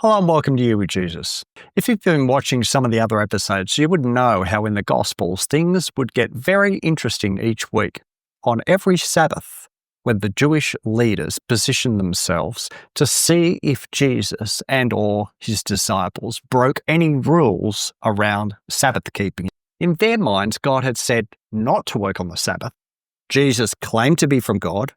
Hello and welcome to You with Jesus. If you've been watching some of the other episodes, you would know how in the Gospels things would get very interesting each week. On every Sabbath, when the Jewish leaders positioned themselves to see if Jesus and or his disciples broke any rules around Sabbath keeping. In their minds, God had said not to work on the Sabbath. Jesus claimed to be from God.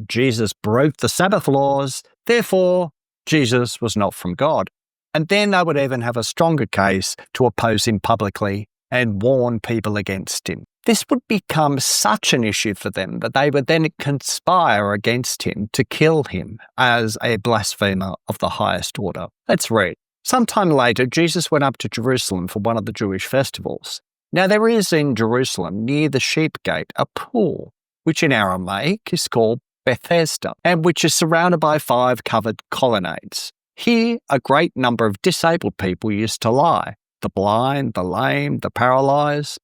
Jesus broke the Sabbath laws. Therefore, Jesus was not from God. And then they would even have a stronger case to oppose him publicly and warn people against him. This would become such an issue for them that they would then conspire against him to kill him as a blasphemer of the highest order. Let's read. Sometime later, Jesus went up to Jerusalem for one of the Jewish festivals. Now there is in Jerusalem, near the sheep gate, a pool, which in Aramaic is called Bethesda, and which is surrounded by 5 covered colonnades. Here, a great number of disabled people used to lie: the blind, the lame, the paralyzed.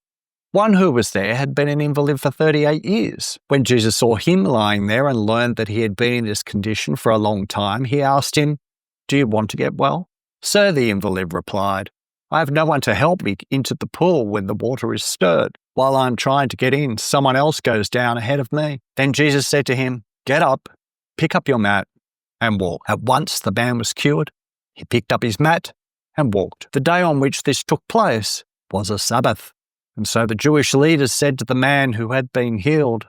One who was there had been an invalid for 38 years. When Jesus saw him lying there and learned that he had been in this condition for a long time, he asked him, "Do you want to get well?" "Sir," the invalid replied, "I have no one to help me into the pool when the water is stirred. While I'm trying to get in, someone else goes down ahead of me." Then Jesus said to him, "Get up, pick up your mat, and walk." At once the man was cured. He picked up his mat and walked. The day on which this took place was a Sabbath. And so the Jewish leaders said to the man who had been healed,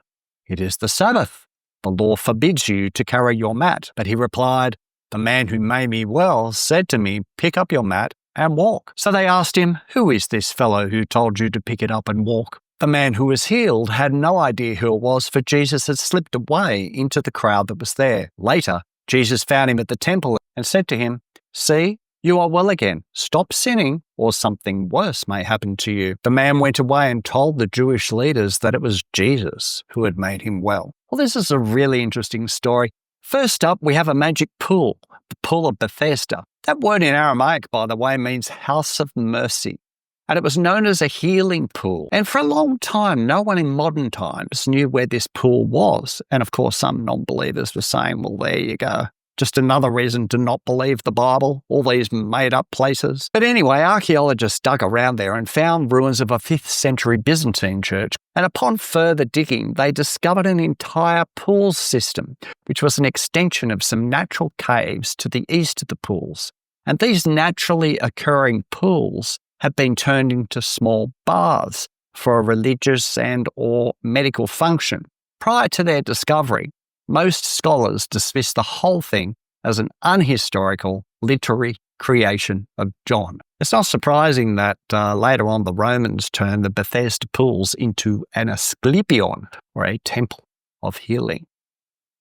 "It is the Sabbath. The law forbids you to carry your mat." But he replied, "The man who made me well said to me, 'Pick up your mat and walk.'" So they asked him, "Who is this fellow who told you to pick it up and walk?" The man who was healed had no idea who it was, for Jesus had slipped away into the crowd that was there. Later, Jesus found him at the temple and said to him, "See, you are well again. Stop sinning, or something worse may happen to you." The man went away and told the Jewish leaders that it was Jesus who had made him well. Well, this is a really interesting story. First up, we have a magic pool, the Pool of Bethesda. That word in Aramaic, by the way, means house of mercy. And it was known as a healing pool. And for a long time, no one in modern times knew where this pool was. And of course, some non-believers were saying, well, there you go. Just another reason to not believe the Bible, all these made-up places. But anyway, archaeologists dug around there and found ruins of a 5th century Byzantine church. And upon further digging, they discovered an entire pool system, which was an extension of some natural caves to the east of the pools. And these naturally occurring pools have been turned into small baths for a religious and or medical function. Prior to their discovery, most scholars dismissed the whole thing as an unhistorical literary creation of John. It's not surprising that later on the Romans turned the Bethesda pools into an Asclepion, or a temple of healing.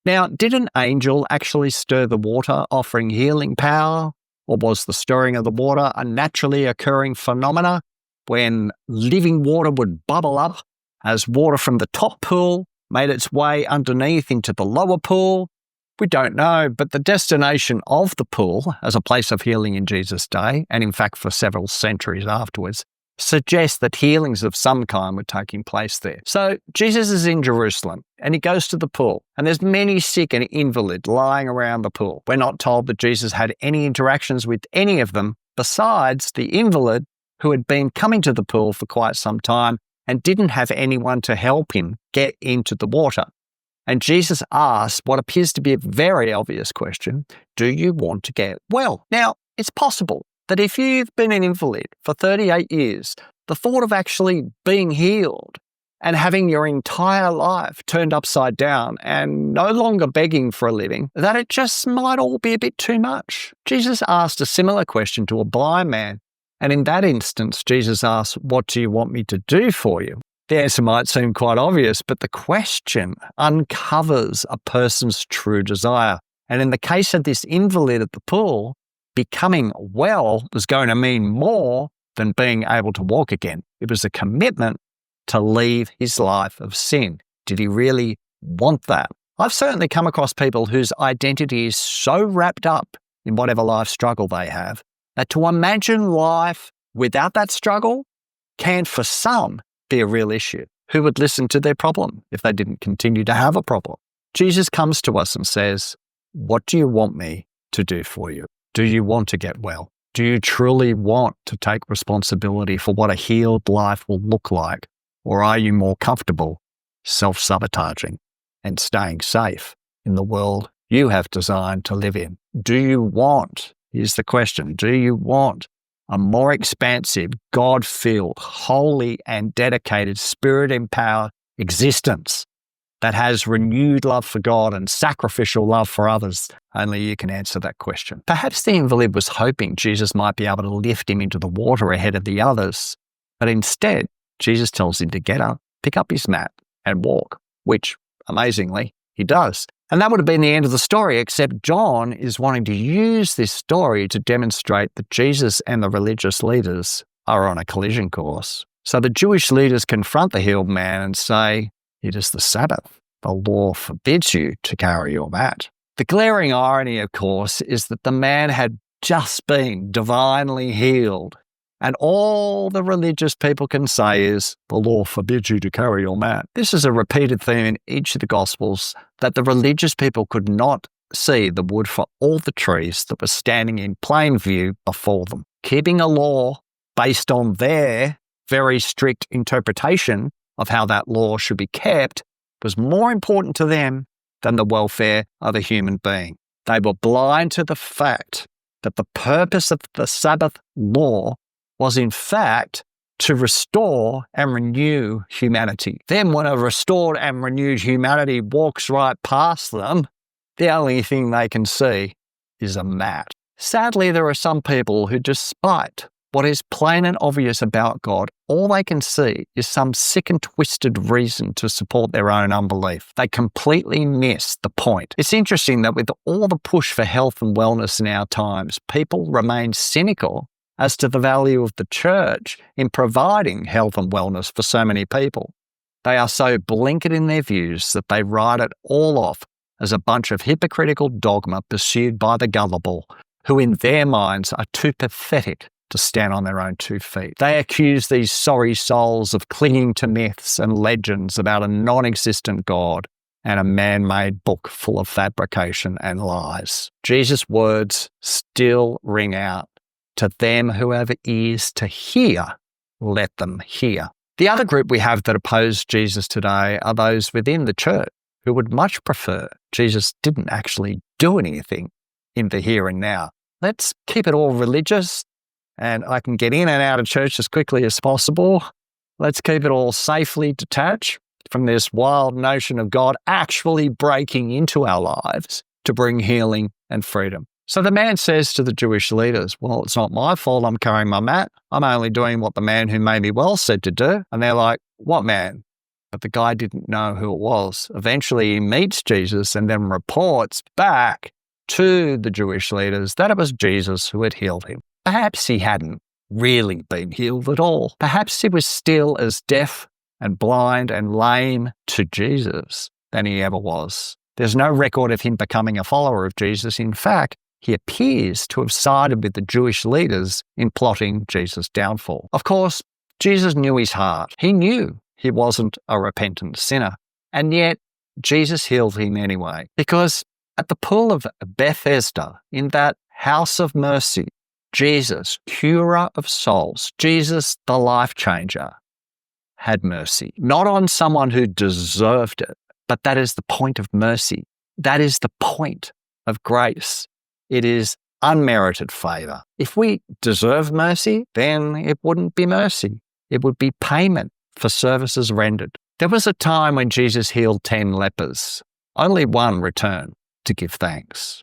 Now, did an angel actually stir the water, offering healing power? Or was the stirring of the water a naturally occurring phenomena when living water would bubble up as water from the top pool made its way underneath into the lower pool? We don't know, but the destination of the pool as a place of healing in Jesus' day, and in fact for several centuries afterwards, suggests that healings of some kind were taking place there. So Jesus is in Jerusalem and he goes to the pool, and there's many sick and invalid lying around the pool. We're not told that Jesus had any interactions with any of them besides the invalid who had been coming to the pool for quite some time and didn't have anyone to help him get into the water. And Jesus asks what appears to be a very obvious question: do you want to get well? Now, it's possible that if you've been an invalid for 38 years, the thought of actually being healed and having your entire life turned upside down and no longer begging for a living, that it just might all be a bit too much. Jesus asked a similar question to a blind man, and in that instance, Jesus asked, "What do you want me to do for you?" The answer might seem quite obvious, but the question uncovers a person's true desire. And in the case of this invalid at the pool, becoming well was going to mean more than being able to walk again. It was a commitment to leave his life of sin. Did he really want that? I've certainly come across people whose identity is so wrapped up in whatever life struggle they have that to imagine life without that struggle can, for some, be a real issue. Who would listen to their problem if they didn't continue to have a problem? Jesus comes to us and says, "What do you want me to do for you?" Do you want to get well? Do you truly want to take responsibility for what a healed life will look like? Or are you more comfortable self-sabotaging and staying safe in the world you have designed to live in? Do you want, here's the question, do you want a more expansive, God-filled, holy and dedicated, spirit-empowered existence that has renewed love for God and sacrificial love for others? Only you can answer that question. Perhaps the invalid was hoping Jesus might be able to lift him into the water ahead of the others, but instead, Jesus tells him to get up, pick up his mat and walk, which, amazingly, he does. And that would have been the end of the story, except John is wanting to use this story to demonstrate that Jesus and the religious leaders are on a collision course. So the Jewish leaders confront the healed man and say, "It is the Sabbath. The law forbids you to carry your mat." The glaring irony, of course, is that the man had just been divinely healed. And all the religious people can say is, "The law forbids you to carry your mat." This is a repeated theme in each of the Gospels, that the religious people could not see the wood for all the trees that were standing in plain view before them. Keeping a law based on their very strict interpretation of how that law should be kept was more important to them than the welfare of a human being. They were blind to the fact that the purpose of the Sabbath law was in fact to restore and renew humanity. Then when a restored and renewed humanity walks right past them, the only thing they can see is a mat. Sadly, there are some people who, despite what is plain and obvious about God, all they can see is some sick and twisted reason to support their own unbelief. They completely miss the point. It's interesting that with all the push for health and wellness in our times, people remain cynical as to the value of the church in providing health and wellness for so many people. They are so blinkered in their views that they write it all off as a bunch of hypocritical dogma pursued by the gullible, who in their minds are too pathetic to stand on their own 2 feet. They accuse these sorry souls of clinging to myths and legends about a non-existent God and a man-made book full of fabrication and lies. Jesus' words still ring out. To them who have ears to hear, let them hear. The other group we have that oppose Jesus today are those within the church who would much prefer Jesus didn't actually do anything in the here and now. Let's keep it all religious, and I can get in and out of church as quickly as possible. Let's keep it all safely detached from this wild notion of God actually breaking into our lives to bring healing and freedom. So the man says to the Jewish leaders, "Well, it's not my fault I'm carrying my mat. I'm only doing what the man who made me well said to do." And they're like, "What man?" But the guy didn't know who it was. Eventually he meets Jesus and then reports back to the Jewish leaders that it was Jesus who had healed him. Perhaps he hadn't really been healed at all. Perhaps he was still as deaf and blind and lame to Jesus than he ever was. There's no record of him becoming a follower of Jesus. In fact, he appears to have sided with the Jewish leaders in plotting Jesus' downfall. Of course, Jesus knew his heart. He knew he wasn't a repentant sinner. And yet, Jesus healed him anyway. Because at the pool of Bethesda, in that house of mercy, Jesus, curer of souls, Jesus, the life changer, had mercy. Not on someone who deserved it, but that is the point of mercy. That is the point of grace. It is unmerited favour. If we deserve mercy, then it wouldn't be mercy. It would be payment for services rendered. There was a time when Jesus healed 10 lepers. Only one returned to give thanks.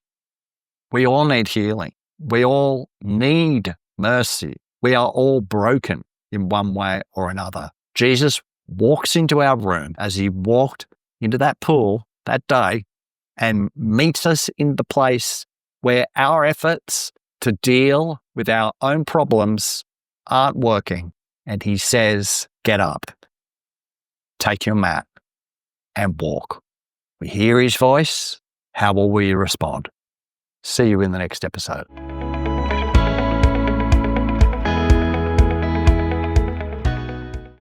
We all need healing. We all need mercy. We are all broken in one way or another. Jesus walks into our room as he walked into that pool that day and meets us in the place where our efforts to deal with our own problems aren't working. And he says, "Get up, take your mat, and walk." We hear his voice. How will we respond? See you in the next episode.